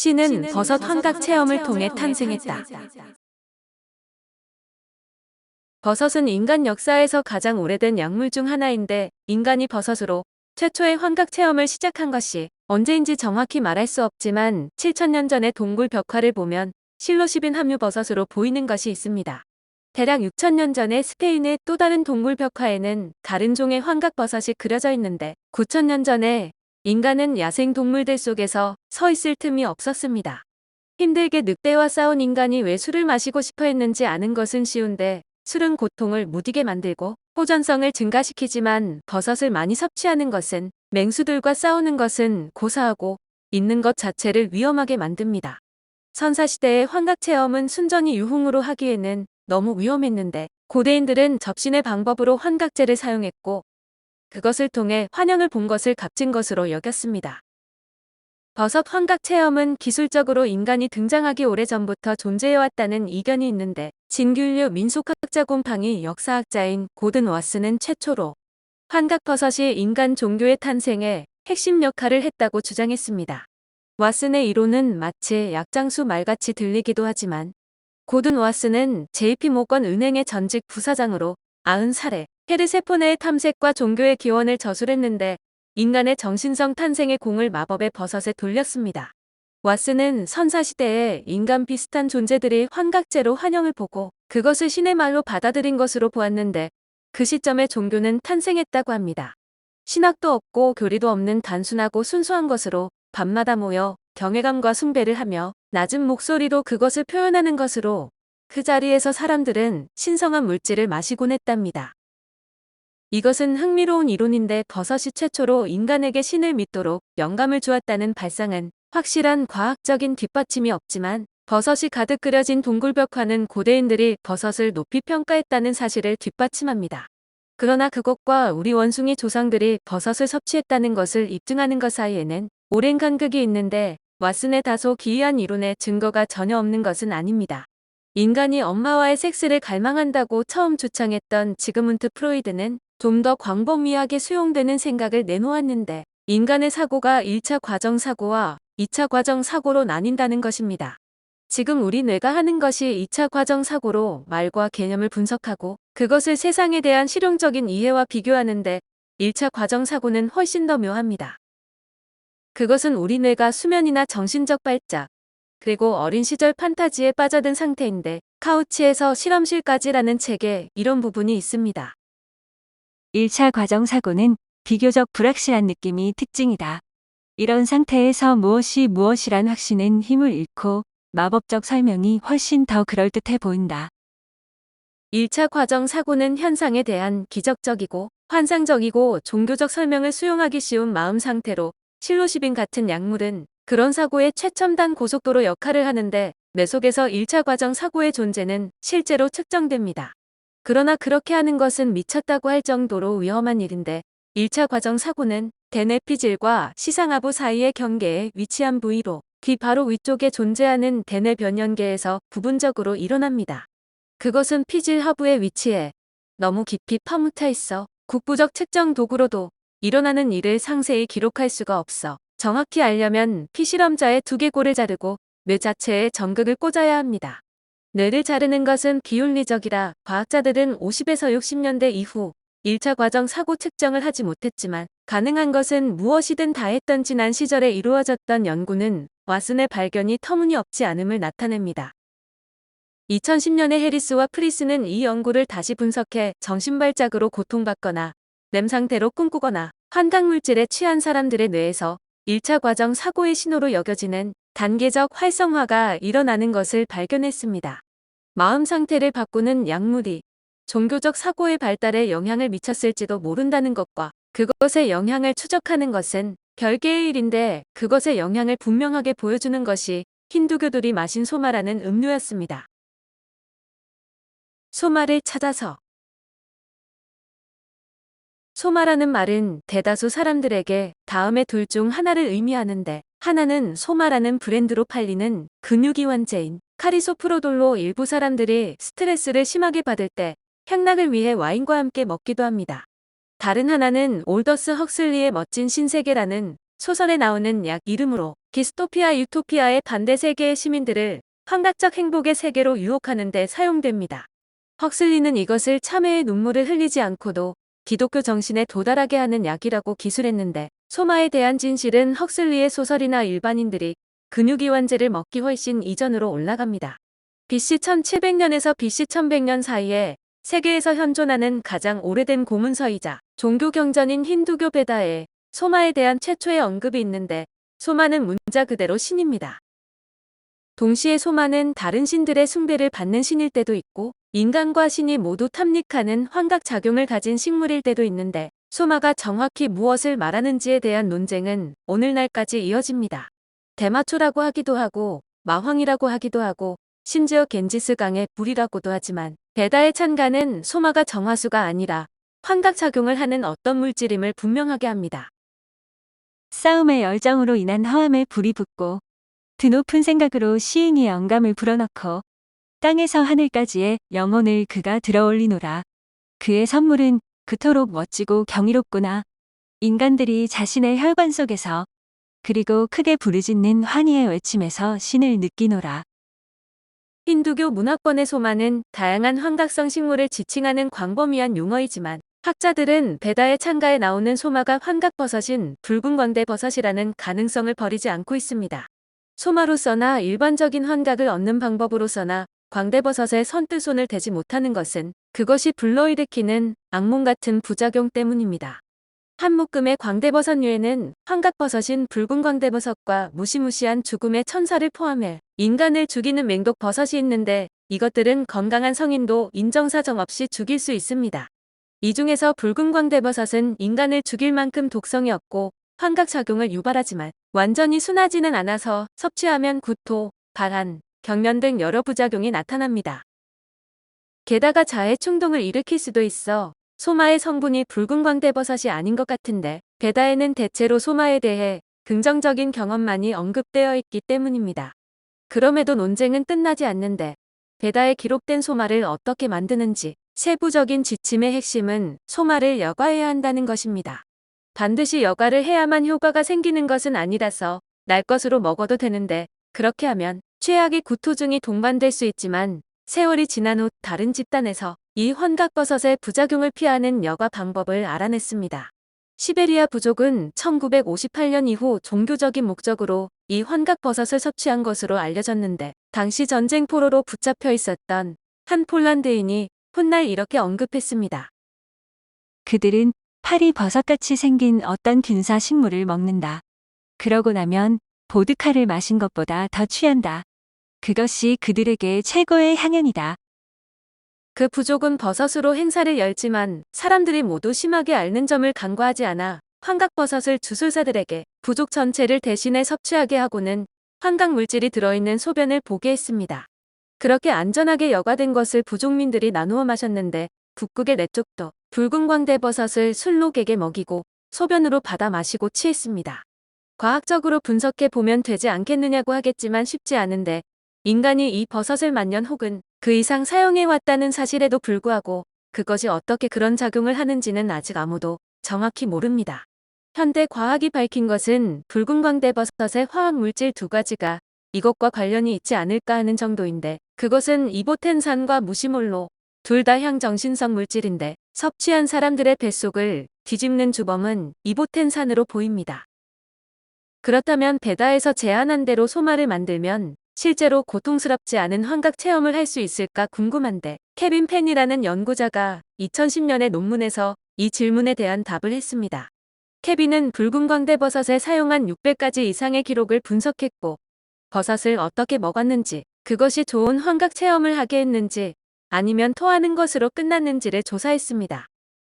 신은 버섯 환각 체험을 통해 탄생했다. 버섯은 인간 역사에서 가장 오래된 약물 중 하나인데 인간이 버섯으로 최초의 환각 체험을 시작한 것이 언제인지 정확히 말할 수 없지만 7천년 전의 동굴 벽화를 보면 실로시빈 함유 버섯으로 보이는 것이 있습니다. 대략 6천년 전에 스페인의 또 다른 동굴 벽화에는 다른 종의 환각 버섯이 그려져 있는데 9천년 전에 인간은 야생 동물들 속에서 서 있을 틈이 없었습니다. 힘들게 늑대와 싸운 인간이 왜 술을 마시고 싶어 했는지 아는 것은 쉬운데 술은 고통을 무디게 만들고 호전성을 증가시키지만 버섯을 많이 섭취하는 것은 맹수들과 싸우는 것은 고사하고 있는 것 자체를 위험하게 만듭니다. 선사시대의 환각체험은 순전히 유흥으로 하기에는 너무 위험했는데 고대인들은 접신의 방법으로 환각제를 사용했고 그것을 통해 환영을 본 것을 값진 것으로 여겼습니다. 버섯 환각 체험은 기술적으로 인간이 등장하기 오래전부터 존재해왔다는 이견이 있는데 진균류 민속학자 곰팡이 역사학자인 고든 왓슨은 최초로 환각 버섯이 인간 종교의 탄생에 핵심 역할을 했다고 주장했습니다. 왓슨의 이론은 마치 약장수 말같이 들리기도 하지만 고든 왓슨은 JP 모건 은행의 전직 부사장으로 90살에 페르세포네의 탐색과 종교의 기원을 저술했는데 인간의 정신성 탄생의 공을 마법의 버섯에 돌렸습니다. 왓슨은 선사시대에 인간 비슷한 존재들이 환각제로 환영을 보고 그것을 신의 말로 받아들인 것으로 보았는데 그 시점에 종교는 탄생했다고 합니다. 신학도 없고 교리도 없는 단순하고 순수한 것으로 밤마다 모여 경외감과 숭배를 하며 낮은 목소리로 그것을 표현하는 것으로 그 자리에서 사람들은 신성한 물질을 마시곤 했답니다. 이것은 흥미로운 이론인데 버섯이 최초로 인간에게 신을 믿도록 영감을 주었다는 발상은 확실한 과학적인 뒷받침이 없지만 버섯이 가득 그려진 동굴벽화는 고대인들이 버섯을 높이 평가했다는 사실을 뒷받침합니다. 그러나 그것과 우리 원숭이 조상들이 버섯을 섭취했다는 것을 입증하는 것 사이에는 오랜 간극이 있는데 왓슨의 다소 기이한 이론에 증거가 전혀 없는 것은 아닙니다. 인간이 엄마와의 섹스를 갈망한다고 처음 주창했던 지그문트 프로이드는 좀 더 광범위하게 수용되는 생각을 내놓았는데 인간의 사고가 1차 과정 사고와 2차 과정 사고로 나뉜다는 것입니다. 지금 우리 뇌가 하는 것이 2차 과정 사고로 말과 개념을 분석하고 그것을 세상에 대한 실용적인 이해와 비교하는데 1차 과정 사고는 훨씬 더 묘합니다. 그것은 우리 뇌가 수면이나 정신적 발작, 그리고 어린 시절 판타지에 빠져든 상태인데 카우치에서 실험실까지라는 책에 이런 부분이 있습니다. 1차 과정 사고는 비교적 불확실한 느낌이 특징이다. 이런 상태에서 무엇이 무엇이란 확신은 힘을 잃고 마법적 설명이 훨씬 더 그럴듯해 보인다. 1차 과정 사고는 현상에 대한 기적적이고 환상적이고 종교적 설명을 수용하기 쉬운 마음 상태로 실로시빈 같은 약물은 그런 사고의 최첨단 고속도로 역할을 하는데 뇌 속에서 1차 과정 사고의 존재는 실제로 측정됩니다. 그러나 그렇게 하는 것은 미쳤다고 할 정도로 위험한 일인데 1차 과정 사고는 대뇌 피질과 시상하부 사이의 경계에 위치한 부위로 귀 바로 위쪽에 존재하는 대뇌 변연계에서 부분적으로 일어납니다. 그것은 피질 하부에 위치해 너무 깊이 파묻혀 있어 국부적 측정 도구로도 일어나는 일을 상세히 기록할 수가 없어 정확히 알려면 피실험자의 두개골을 자르고 뇌 자체에 전극을 꽂아야 합니다. 뇌를 자르는 것은 비윤리적이라 과학자들은 50에서 60년대 이후 1차 과정 사고 측정을 하지 못했지만 가능한 것은 무엇이든 다 했던 지난 시절에 이루어졌던 연구는 왓슨의 발견이 터무니없지 않음을 나타냅니다. 2010년에 해리스와 프리스는 이 연구를 다시 분석해 정신발작으로 고통받거나 렘 상태로 꿈꾸거나 환각물질에 취한 사람들의 뇌에서 1차 과정 사고의 신호로 여겨지는 단계적 활성화가 일어나는 것을 발견했습니다. 마음 상태를 바꾸는 약물이 종교적 사고의 발달에 영향을 미쳤을지도 모른다는 것과 그것의 영향을 추적하는 것은 별개의 일인데 그것의 영향을 분명하게 보여주는 것이 힌두교들이 마신 소마라는 음료였습니다. 소마를 찾아서 소마라는 말은 대다수 사람들에게 다음의 둘 중 하나를 의미하는데 하나는 소마라는 브랜드로 팔리는 근육이완제인 카리소프로돌로 일부 사람들이 스트레스를 심하게 받을 때 향락을 위해 와인과 함께 먹기도 합니다. 다른 하나는 올더스 헉슬리의 멋진 신세계라는 소설에 나오는 약 이름으로 디스토피아 유토피아의 반대 세계의 시민들을 환각적 행복의 세계로 유혹하는 데 사용됩니다. 헉슬리는 이것을 참회의 눈물을 흘리지 않고도 기독교 정신에 도달하게 하는 약이라고 기술했는데, 소마에 대한 진실은 헉슬리의 소설이나 일반인들이 근육이완제를 먹기 훨씬 이전으로 올라갑니다. BC 1700년에서 BC 1100년 사이에 세계에서 현존하는 가장 오래된 고문서이자 종교 경전인 힌두교 베다에 소마에 대한 최초의 언급이 있는데, 소마는 문자 그대로 신입니다. 동시에 소마는 다른 신들의 숭배를 받는 신일 때도 있고, 인간과 신이 모두 탐닉하는 환각작용을 가진 식물일 때도 있는데, 소마가 정확히 무엇을 말하는지에 대한 논쟁은 오늘날까지 이어집니다. 대마초라고 하기도 하고 마황이라고 하기도 하고 심지어 겐지스 강의 불이라고도 하지만, 베다의 찬가는 소마가 정화수가 아니라 환각작용을 하는 어떤 물질임을 분명하게 합니다. 싸움의 열정으로 인한 허함에 불이 붙고 드높은 생각으로 시인이 영감을 불어넣고 땅에서 하늘까지의 영혼을 그가 들어올리노라. 그의 선물은 그토록 멋지고 경이롭구나. 인간들이 자신의 혈관 속에서 그리고 크게 부르짖는 환희의 외침에서 신을 느끼노라. 힌두교 문화권의 소마는 다양한 환각성 식물을 지칭하는 광범위한 용어이지만, 학자들은 베다의 찬가에 나오는 소마가 환각버섯인 붉은 광대버섯이라는 가능성을 버리지 않고 있습니다. 소마로서나 일반적인 환각을 얻는 방법으로서나 광대버섯에 선뜻 손을 대지 못하는 것은 그것이 불러일으키는 악몽 같은 부작용 때문입니다. 한 묶음의 광대버섯류에는 환각버섯인 붉은 광대버섯과 무시무시한 죽음의 천사를 포함해 인간을 죽이는 맹독버섯이 있는데, 이것들은 건강한 성인도 인정사정 없이 죽일 수 있습니다. 이 중에서 붉은 광대버섯은 인간을 죽일 만큼 독성이 없고 환각작용을 유발하지만 완전히 순하지는 않아서 섭취하면 구토, 발한, 경련 등 여러 부작용이 나타납니다. 게다가 자해 충동을 일으킬 수도 있어 소마의 성분이 붉은 광대버섯이 아닌 것 같은데, 베다에는 대체로 소마에 대해 긍정적인 경험만이 언급되어 있기 때문입니다. 그럼에도 논쟁은 끝나지 않는데, 베다에 기록된 소마를 어떻게 만드는지 세부적인 지침의 핵심은 소마를 여과해야 한다는 것입니다. 반드시 여과를 해야만 효과가 생기는 것은 아니라서 날 것으로 먹어도 되는데, 그렇게 하면 최악의 구토증이 동반될 수 있지만 세월이 지난 후 다른 집단에서 이 환각버섯의 부작용을 피하는 여과 방법을 알아냈습니다. 시베리아 부족은 1958년 이후 종교적인 목적으로 이 환각버섯을 섭취한 것으로 알려졌는데, 당시 전쟁 포로로 붙잡혀 있었던 한 폴란드인이 훗날 이렇게 언급했습니다. 그들은 파리 버섯같이 생긴 어떤 균사 식물을 먹는다. 그러고 나면 보드카를 마신 것보다 더 취한다. 그것이 그들에게 최고의 향연이다. 그 부족은 버섯으로 행사를 열지만 사람들이 모두 심하게 앓는 점을 간과하지 않아 환각버섯을 주술사들에게 부족 전체를 대신에 섭취하게 하고는 환각 물질이 들어있는 소변을 보게 했습니다. 그렇게 안전하게 여과된 것을 부족민들이 나누어 마셨는데, 북극의 네 쪽도 붉은 광대버섯을 술록에게 먹이고 소변으로 받아 마시고 취했습니다. 과학적으로 분석해 보면 되지 않겠느냐고 하겠지만 쉽지 않은데, 인간이 이 버섯을 만년 혹은 그 이상 사용해 왔다는 사실에도 불구하고 그것이 어떻게 그런 작용을 하는지는 아직 아무도 정확히 모릅니다. 현대 과학이 밝힌 것은 붉은 광대버섯의 화학 물질 두 가지가 이것과 관련이 있지 않을까 하는 정도인데, 그것은 이보텐산과 무시몰로, 둘 다 향정신성 물질인데 섭취한 사람들의 뱃속을 뒤집는 주범은 이보텐산으로 보입니다. 그렇다면 베다에서 제안한 대로 소마를 만들면 실제로 고통스럽지 않은 환각 체험을 할 수 있을까 궁금한데, 케빈 펜이라는 연구자가 2010년의 논문에서 이 질문에 대한 답을 했습니다. 케빈은 붉은 광대버섯에 사용한 600가지 이상의 기록을 분석했고, 버섯을 어떻게 먹었는지, 그것이 좋은 환각 체험을 하게 했는지 아니면 토하는 것으로 끝났는지를 조사했습니다.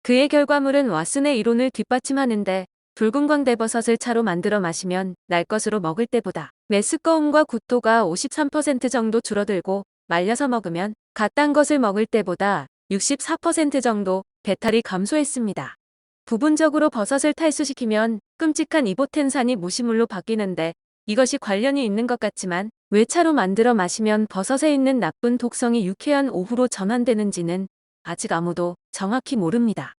그의 결과물은 왓슨의 이론을 뒷받침하는데, 붉은 광대버섯을 차로 만들어 마시면 날 것으로 먹을 때보다 메스꺼움과 구토가 53% 정도 줄어들고, 말려서 먹으면 갓 단 것을 먹을 때보다 64% 정도 배탈이 감소했습니다. 부분적으로 버섯을 탈수시키면 끔찍한 이보텐산이 무시물로 바뀌는데, 이것이 관련이 있는 것 같지만 왜 차로 만들어 마시면 버섯에 있는 나쁜 독성이 유쾌한 오후로 전환되는지는 아직 아무도 정확히 모릅니다.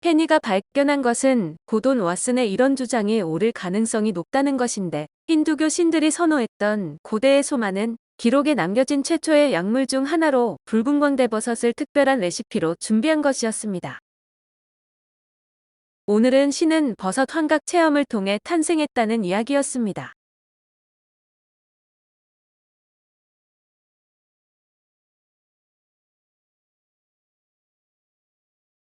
페니가 발견한 것은 고돈 왓슨의 이런 주장이 옳을 가능성이 높다는 것인데, 힌두교 신들이 선호했던 고대의 소만은 기록에 남겨진 최초의 약물 중 하나로 붉은 광대버섯을 특별한 레시피로 준비한 것이었습니다. 오늘은 신은 버섯 환각 체험을 통해 탄생했다는 이야기였습니다.